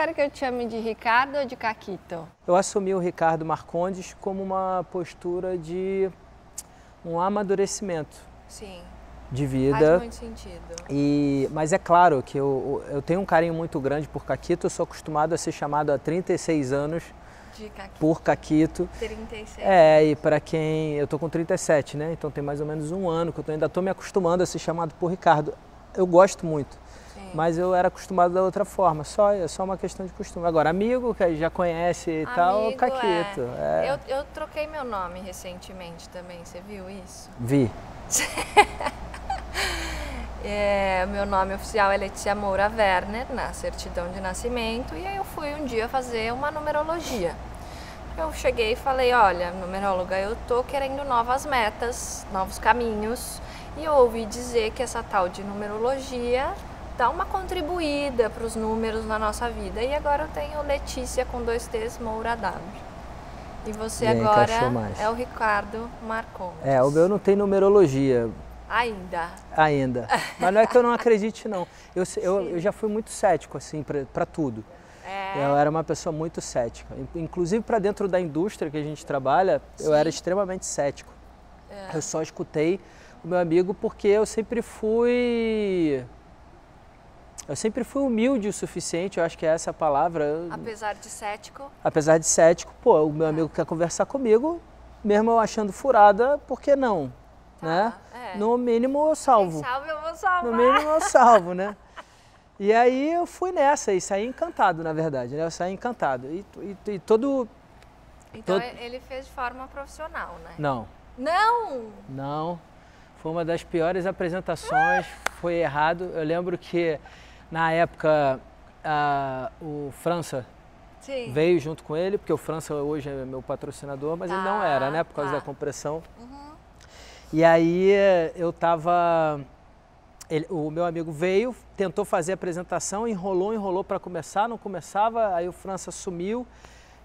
prefere que eu te chame de Ricardo ou de Caquito? Eu assumi o Ricardo Marcondes como uma postura de um amadurecimento. Sim. De vida. Faz muito sentido. Mas é claro que eu tenho um carinho muito grande por Caquito, eu sou acostumado a ser chamado há 36 anos por Caquito. 36. E para quem... Eu tô com 37, né? Então tem mais ou menos um ano que eu ainda tô me acostumando a ser chamado por Ricardo. Eu gosto muito, sim, mas eu era acostumado da outra forma, é só uma questão de costume. Agora, amigo, que já conhece e tal, Caquito. Eu troquei meu nome recentemente também, você viu isso? Vi. Meu nome oficial é Letícia Moura Werner, na certidão de nascimento, e aí eu fui um dia fazer uma numerologia. Eu cheguei e falei, olha, numeróloga, eu tô querendo novas metas, novos caminhos, e eu ouvi dizer que essa tal de numerologia dá uma contribuída para os números na nossa vida. E agora eu tenho Letícia com 2 T's, Moura W. E você agora é o Ricardo Marcondes. O meu não tem numerologia. Ainda. Mas não é que eu não acredite, não. Eu já fui muito cético, assim, para tudo. Eu era uma pessoa muito cética. Inclusive para dentro da indústria que a gente trabalha, sim, eu era extremamente cético. Eu só escutei o meu amigo porque eu sempre fui humilde o suficiente, eu acho que é essa a palavra. Apesar de cético? Apesar de cético, o meu amigo quer conversar comigo, mesmo eu achando furada, por que não? Né? No mínimo eu salvo. Quem salva eu vou salvar. No mínimo eu salvo, né? E aí eu fui nessa e saí encantado, na verdade, né? Eu saí encantado. Então ele fez de forma profissional, né? Não. Não? Não. Foi uma das piores apresentações, foi errado. Eu lembro que na época o França, sim, veio junto com ele, porque o França hoje é meu patrocinador, mas ele não era, né? Por causa da compressão. Uhum. E aí o meu amigo veio, tentou fazer a apresentação, enrolou para começar, não começava, aí o França sumiu.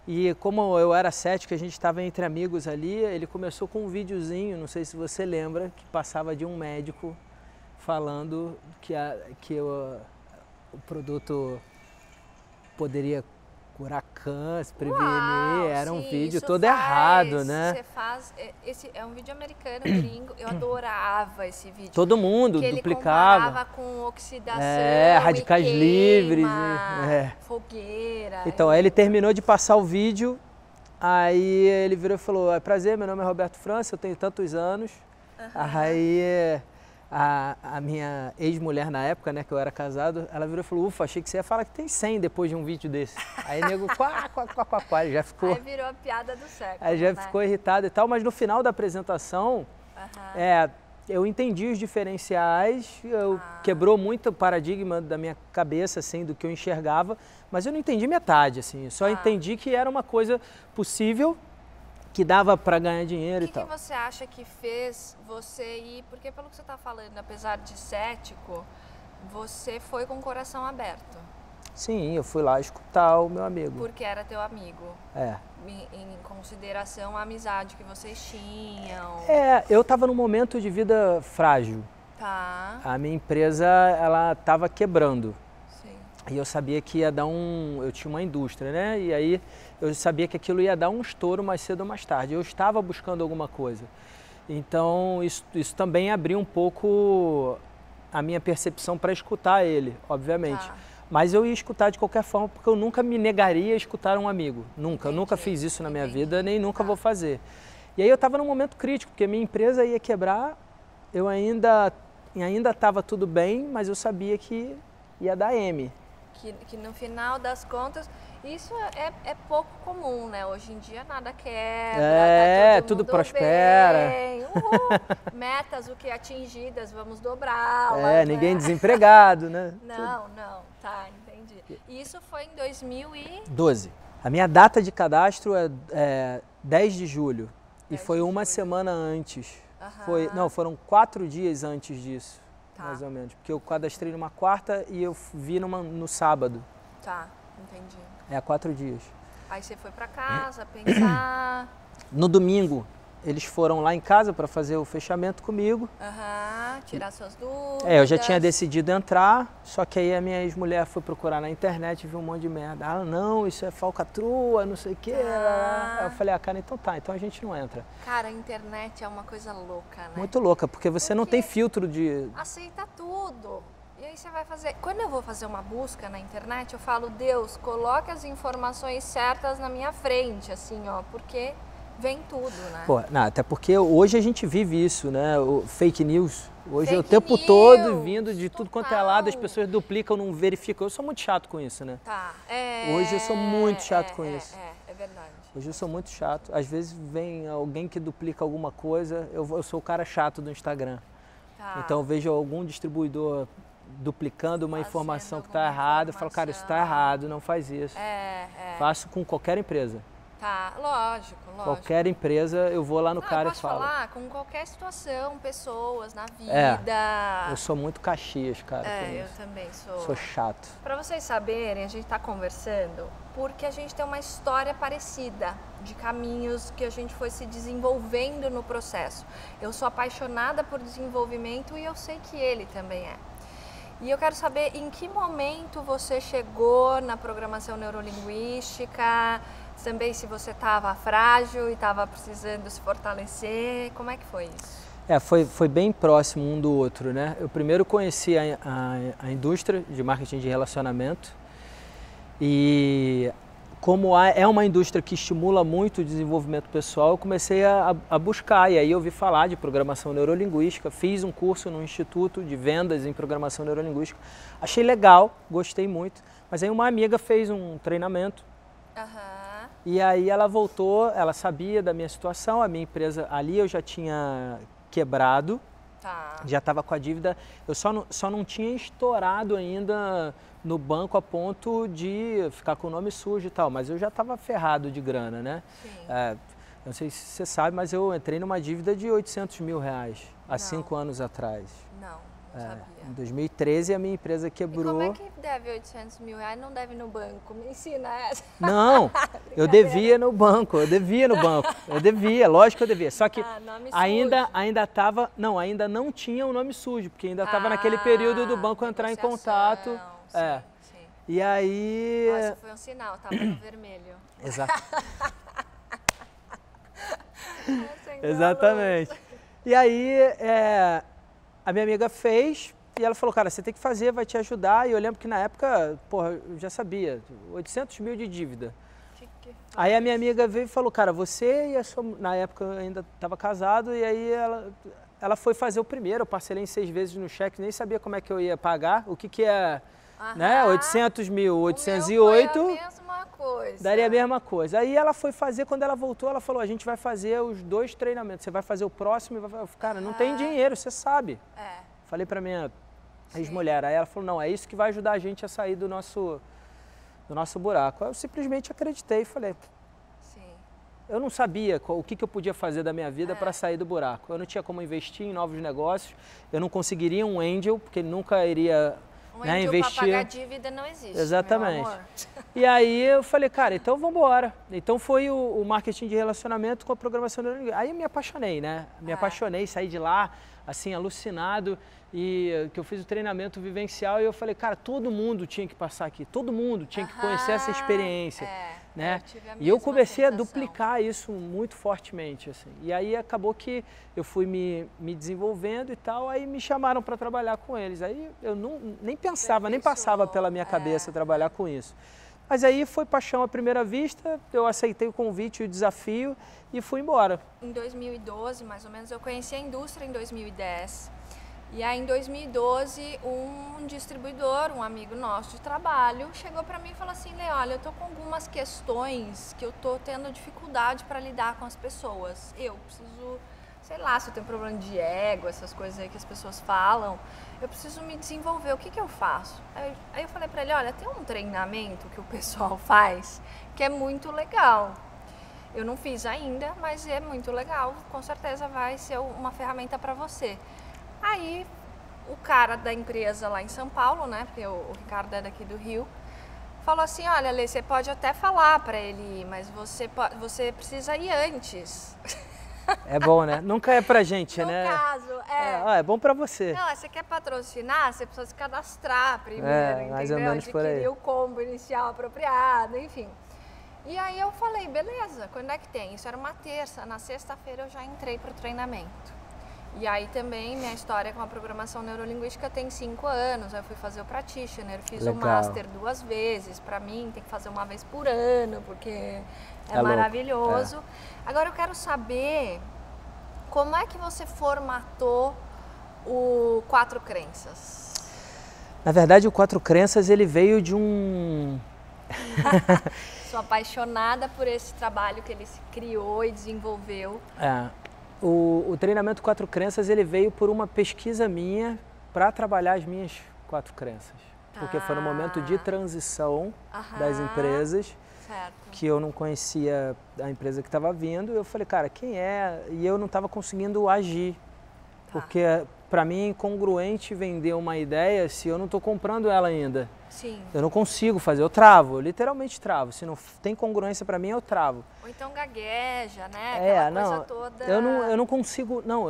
E como eu era cético, a gente estava entre amigos ali, ele começou com um videozinho, não sei se você lembra, que passava de um médico falando que o produto poderia curar câncer, prevenir. Uau, era um vídeo todo errado, né? Esse é um vídeo americano, gringo, eu adorava esse vídeo. Todo mundo que duplicava. Ele comparava com oxidação, radicais livres. Fogueira. Então, aí ele terminou de passar o vídeo, aí ele virou e falou, prazer, meu nome é Roberto França, eu tenho tantos anos. Uhum. Aí a minha ex-mulher na época, né, que eu era casado, ela virou e falou, ufa, achei que você ia falar que tem 100 depois de um vídeo desse. Aí o nego, ele já ficou... Aí virou a piada do século, aí já ficou irritado e tal, mas no final da apresentação, eu entendi os diferenciais, quebrou muito o paradigma da minha cabeça, assim, do que eu enxergava, mas eu não entendi metade, assim, eu só entendi que era uma coisa possível, que dava para ganhar dinheiro e tal. O que você acha que fez você ir, porque pelo que você está falando, apesar de cético, você foi com o coração aberto? Sim, eu fui lá escutar o meu amigo. Porque era teu amigo? Em consideração a amizade que vocês tinham? Eu estava num momento de vida frágil. Tá. A minha empresa, ela estava quebrando. Sim. E eu sabia que ia dar eu tinha uma indústria, né? E aí eu sabia que aquilo ia dar um estouro mais cedo ou mais tarde. Eu estava buscando alguma coisa. Então isso também abriu um pouco a minha percepção para escutar ele, obviamente. Tá. Mas eu ia escutar de qualquer forma, porque eu nunca me negaria a escutar um amigo. Nunca. Eu nunca fiz isso na minha vida, nem nunca vou fazer. E aí eu estava num momento crítico, porque a minha empresa ia quebrar, eu ainda estava tudo bem, mas eu sabia que ia dar M. Que no final das contas, isso é pouco comum, né? Hoje em dia nada quebra, tá tudo prospera. Bem. Metas, o que atingidas, vamos dobrá-las. Ninguém desempregado, né? Não, tá, entendi. E isso foi em 2012. A minha data de cadastro é 10 de julho. E foi uma semana antes. Foram 4 dias antes disso. Tá. Mais ou menos, porque eu cadastrei numa quarta e eu vi no sábado. Tá, entendi. 4 dias. Aí você foi pra casa pensar... No domingo, eles foram lá em casa para fazer o fechamento comigo. tirar suas dúvidas. Eu já tinha decidido entrar, só que aí a minha ex-mulher foi procurar na internet e viu um monte de merda. Ah, não, isso é falcatrua, não sei o quê. Aí eu falei, cara, então tá, então a gente não entra. Cara, a internet é uma coisa louca, né? Muito louca, porque você não tem filtro de... Aceita tudo. E aí você vai fazer... Quando eu vou fazer uma busca na internet, eu falo, Deus, coloque as informações certas na minha frente, assim, ó, porque vem tudo, né? Pô, não, até porque hoje a gente vive isso, né? O fake news. Hoje é o tempo todo vindo de tudo quanto é lado, as pessoas duplicam, não verificam. Eu sou muito chato com isso, né? Tá. Hoje eu sou muito chato com isso. É verdade. Hoje eu sou muito chato. Às vezes vem alguém que duplica alguma coisa, eu sou o cara chato do Instagram. Tá. Então eu vejo algum distribuidor duplicando uma informação que está errada, eu falo, cara, isso está errado, não faz isso. Faço com qualquer empresa. Tá, lógico. Qualquer empresa, eu vou lá no cara e falo. Falar com qualquer situação, pessoas na vida. Eu sou muito Caxias, cara. Eu também sou. Sou chato. Para vocês saberem, a gente está conversando porque a gente tem uma história parecida de caminhos que a gente foi se desenvolvendo no processo. Eu sou apaixonada por desenvolvimento e eu sei que ele também é. E eu quero saber em que momento você chegou na programação neurolinguística, também se você estava frágil e estava precisando se fortalecer, como é que foi isso? Foi bem próximo um do outro, né? Eu primeiro conheci a indústria de marketing de relacionamento e como é uma indústria que estimula muito o desenvolvimento pessoal, eu comecei a buscar e aí eu ouvi falar de programação neurolinguística, fiz um curso no Instituto de Vendas em Programação Neurolinguística, achei legal, gostei muito, mas aí uma amiga fez um treinamento e aí ela voltou, ela sabia da minha situação, a minha empresa ali eu já tinha quebrado, já estava com a dívida, eu só não tinha estourado ainda no banco a ponto de ficar com o nome sujo e tal, mas eu já estava ferrado de grana, né? Não sei se você sabe, mas eu entrei numa dívida de 800 mil reais há 5 anos atrás. Não sabia. Em 2013 a minha empresa quebrou. E como é que deve 800 mil reais não deve no banco? Me ensina essa. Não, eu devia no banco, lógico que eu devia. Só que ainda não tinha o nome sujo, porque ainda estava naquele período do banco entrar em contato. Sim. E aí... Nossa, foi um sinal, estava no vermelho. Exato. Exatamente. E aí a minha amiga fez e ela falou, cara, você tem que fazer, vai te ajudar. E eu lembro que na época, porra, eu já sabia, 800 mil de dívida. Aí a minha amiga veio e falou, cara, você e a sua... Na época eu ainda estava casado e aí ela foi fazer o primeiro, eu parcelei em 6 vezes no cheque, nem sabia como é que eu ia pagar, o que é... Né? 800 mil, 808, a mesma coisa. Daria a mesma coisa. Aí ela foi fazer, quando ela voltou, ela falou, a gente vai fazer os 2 treinamentos, você vai fazer o próximo e vai... Cara, não tem dinheiro, você sabe. Falei pra minha ex-mulher, aí ela falou, não, é isso que vai ajudar a gente a sair do nosso buraco. Aí eu simplesmente acreditei e falei, eu não sabia o que eu podia fazer da minha vida para sair do buraco. Eu não tinha como investir em novos negócios, eu não conseguiria um angel, porque ele nunca iria... investir. Para pagar dívida não existe. Exatamente. Meu amor. E aí eu falei, cara, então vamos embora. Então foi o marketing de relacionamento com a programação neurolinguística. Aí eu me apaixonei, né? Me apaixonei, saí de lá, assim, alucinado, e que eu fiz o treinamento vivencial e eu falei, cara, todo mundo tinha que passar aqui, todo mundo tinha que conhecer essa experiência. Né? E eu comecei a duplicar isso muito fortemente, assim. E aí acabou que eu fui me desenvolvendo e tal, aí me chamaram para trabalhar com eles. Aí eu nem pensava, nem passava pela minha cabeça trabalhar com isso. Mas aí foi paixão à primeira vista, eu aceitei o convite e o desafio e fui embora. Em 2012, mais ou menos, eu conheci a indústria em 2010. E aí, em 2012, um distribuidor, um amigo nosso de trabalho, chegou para mim e falou assim, Lê, olha, eu tô com algumas questões que eu tô tendo dificuldade para lidar com as pessoas. Eu preciso, sei lá, se eu tenho problema de ego, essas coisas aí que as pessoas falam, eu preciso me desenvolver, o que eu faço? Aí eu falei para ele, olha, tem um treinamento que o pessoal faz que é muito legal. Eu não fiz ainda, mas é muito legal, com certeza vai ser uma ferramenta para você. Aí o cara da empresa lá em São Paulo, né, porque o Ricardo é daqui do Rio, falou assim, olha, Lê, você pode até falar para ele ir, mas você precisa ir antes. É bom, né? Nunca é pra gente, no né? No caso, é bom para você. Não, você quer patrocinar, você precisa se cadastrar primeiro, entendeu? Mais ou menos por aí. Adquirir o combo inicial apropriado, enfim. E aí eu falei, beleza, quando é que tem? Isso era uma terça, na sexta-feira eu já entrei pro treinamento. E aí também minha história com a programação neurolinguística tem 5 anos, eu fui fazer o practitioner, fiz o master 2 vezes, pra mim tem que fazer uma vez por ano, porque é maravilhoso. Agora eu quero saber como é que você formatou o 4 Crenças? Na verdade, o 4 Crenças ele veio de um... Sou apaixonada por esse trabalho que ele se criou e desenvolveu. O treinamento 4 Crenças ele veio por uma pesquisa minha para trabalhar as minhas 4 crenças. Porque foi no momento de transição das empresas, que eu não conhecia a empresa que estava vindo. Eu falei, cara, quem é? E eu não estava conseguindo agir. Porque para mim é incongruente vender uma ideia se eu não estou comprando ela ainda. Sim. Eu não consigo fazer, eu travo, eu literalmente travo. Se não tem congruência para mim, eu travo. Ou então gagueja, né? Aquela coisa toda. Eu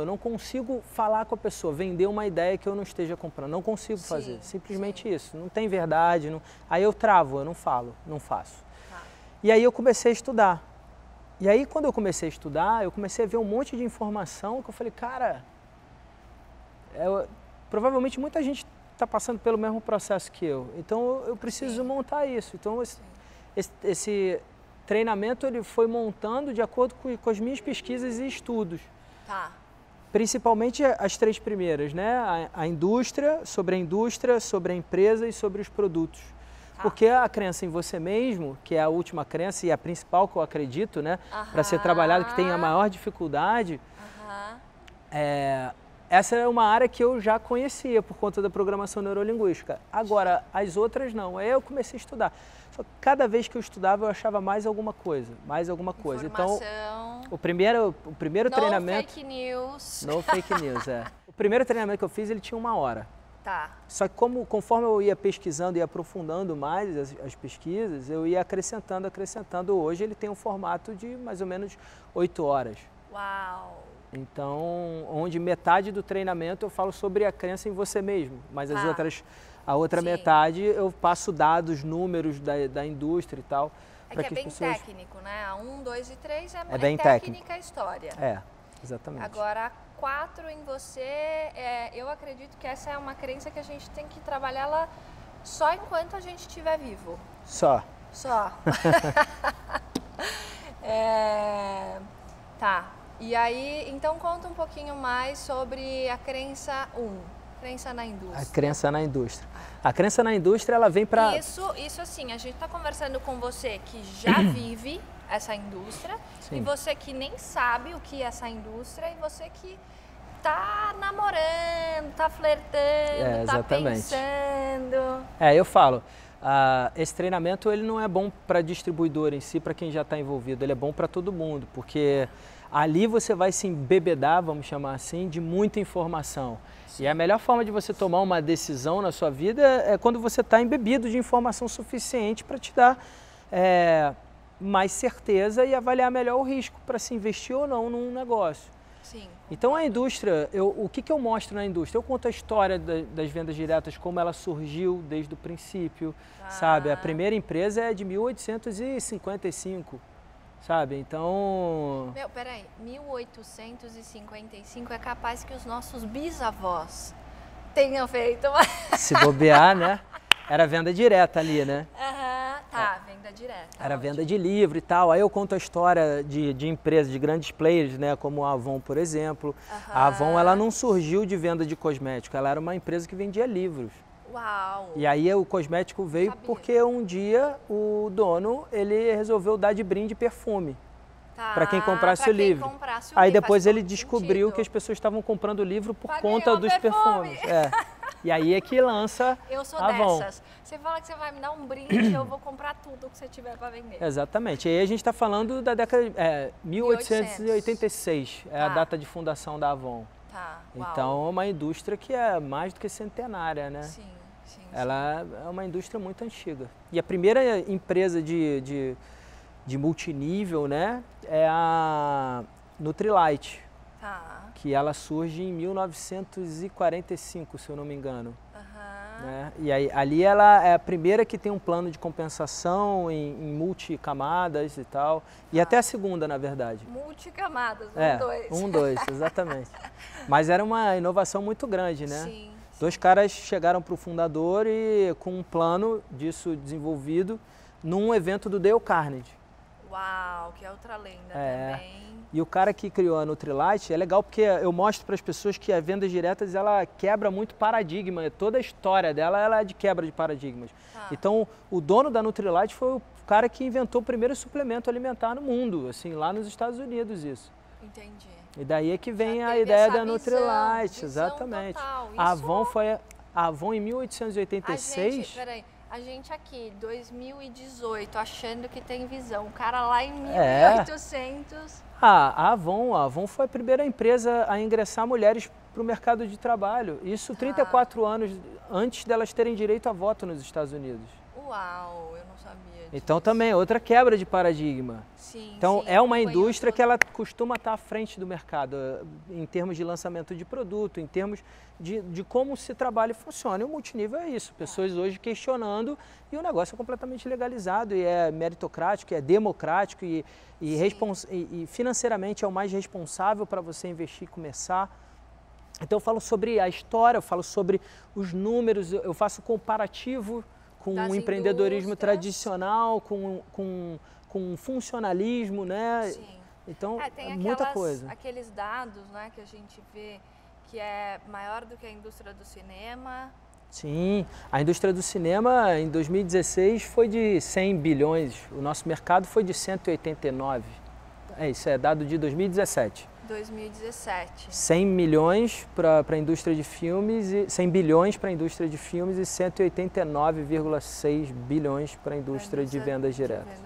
não consigo falar com a pessoa, vender uma ideia que eu não esteja comprando. Não consigo fazer, simplesmente isso. Não tem verdade. Não... Aí eu travo, eu não falo, não faço. E aí eu comecei a estudar. E aí quando eu comecei a estudar, eu comecei a ver um monte de informação que eu falei, cara, provavelmente muita gente está passando pelo mesmo processo que eu. Então eu preciso montar isso. Então esse treinamento ele foi montando de acordo com as minhas pesquisas e estudos. Principalmente as 3 primeiras, né? A indústria, sobre a empresa e sobre os produtos. Porque a crença em você mesmo, que é a última crença e a principal que eu acredito, né? Para ser trabalhado, que tem a maior dificuldade, essa é uma área que eu já conhecia por conta da programação neurolinguística. Agora, as outras não. Aí eu comecei a estudar. Só que cada vez que eu estudava, eu achava mais alguma coisa. Então, o primeiro treinamento... No fake news. No fake news, O primeiro treinamento que eu fiz, ele tinha 1 hora. Só que conforme eu ia pesquisando e aprofundando mais as pesquisas, eu ia acrescentando. Hoje ele tem um formato de mais ou menos 8 horas. Uau! Então, onde metade do treinamento eu falo sobre a crença em você mesmo, mas a outra metade eu passo dados, números da indústria e tal. Que é bem técnico, né? A 1, 2 e 3 é bem técnica a história. Exatamente. Agora, a 4 em você, eu acredito que essa é uma crença que a gente tem que trabalhar ela só enquanto a gente estiver vivo. Só. E aí, então conta um pouquinho mais sobre a crença 1, crença na indústria. A crença na indústria. A crença na indústria, ela vem para... Isso assim, a gente está conversando com você que já vive essa indústria, e você que nem sabe o que é essa indústria, e você que tá namorando, tá flertando, tá pensando. Eu falo, esse treinamento ele não é bom para distribuidor em si, para quem já está envolvido, ele é bom para todo mundo, porque ali você vai se embebedar, vamos chamar assim, de muita informação. E a melhor forma de você tomar uma decisão na sua vida é quando você está embebido de informação suficiente para te dar mais certeza e avaliar melhor o risco para se investir ou não num negócio. Então a indústria, o que eu mostro na indústria? Eu conto a história das vendas diretas, como ela surgiu desde o princípio, sabe? A primeira empresa é de 1855. Sabe, então... Peraí, 1855 é capaz que os nossos bisavós tenham feito. Se bobear, né? Era venda direta ali, né? Venda direta. Era venda de livro e tal. Aí eu conto a história de empresas, de grandes players, né? Como a Avon, por exemplo. A Avon, ela não surgiu de venda de cosmético, ela era uma empresa que vendia livros. Uau! E aí o cosmético veio porque um dia o dono, ele resolveu dar de brinde perfume para quem comprasse o livro. Aí depois ele descobriu que as pessoas estavam comprando o livro por conta dos perfumes. E aí é que lança a Avon. Dessas. Você fala que você vai me dar um brinde, eu vou comprar tudo que você tiver para vender. Exatamente. E aí a gente está falando da década de 1886, é a data de fundação da Avon. Então é uma indústria que é mais do que centenária, né? Ela é uma indústria muito antiga. E a primeira empresa de multinível, né, é a Nutrilite, que ela surge em 1945, se eu não me engano. Né? E aí, ali ela é a primeira que tem um plano de compensação em multicamadas e tal. E até a segunda, na verdade. Multicamadas, dois, exatamente. Mas era uma inovação muito grande, né? Sim. Dois caras chegaram para o fundador e com um plano disso desenvolvido num evento do Dale Carnegie. Uau, que é outra lenda também. E o cara que criou a Nutrilite é legal porque eu mostro para as pessoas que as vendas diretas ela quebra muito paradigma. Toda a história dela ela é de quebra de paradigmas. Então, o dono da Nutrilite foi o cara que inventou o primeiro suplemento alimentar no mundo, assim, lá nos Estados Unidos isso. Entendi. E daí é que vem a ideia da Nutrilite, visão exatamente. Total. A Avon em 1886. Peraí. A gente aqui, 2018, achando que tem visão. O cara lá em 1800... A Avon foi a primeira empresa a ingressar mulheres para o mercado de trabalho. Isso 34 anos antes delas terem direito a voto nos Estados Unidos. Uau, eu não sabia disso. Então também, outra quebra de paradigma. Sim, então é uma indústria que ela costuma estar à frente do mercado, em termos de lançamento de produto, em termos de como se trabalha e funciona. E o multinível é isso, pessoas hoje questionando e o negócio é completamente legalizado e é meritocrático, é democrático e financeiramente é o mais responsável para você investir e começar. Então eu falo sobre a história, eu falo sobre os números, eu faço comparativo com o empreendedorismo tradicional, com funcionalismo, né? Sim. Então, tem muita coisa. Aqueles dados, né, que a gente vê que é maior do que a indústria do cinema. Sim, a indústria do cinema em 2016 foi de 100 bilhões, o nosso mercado foi de 189. Isso é dado de 2017. 2017. 100 milhões para a indústria de filmes, 100 bilhões para a indústria de filmes e 189,6 bilhões para a indústria de vendas diretas.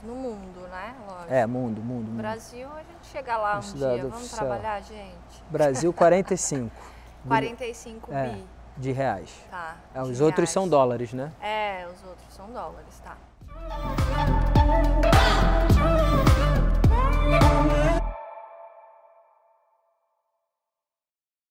No mundo, né? Lógico. Mundo. No Brasil, a gente chega lá um dia. Vamos trabalhar, gente? Brasil, 45. 45 bi. De reais. Tá. Os outros são dólares, né? Os outros são dólares, tá.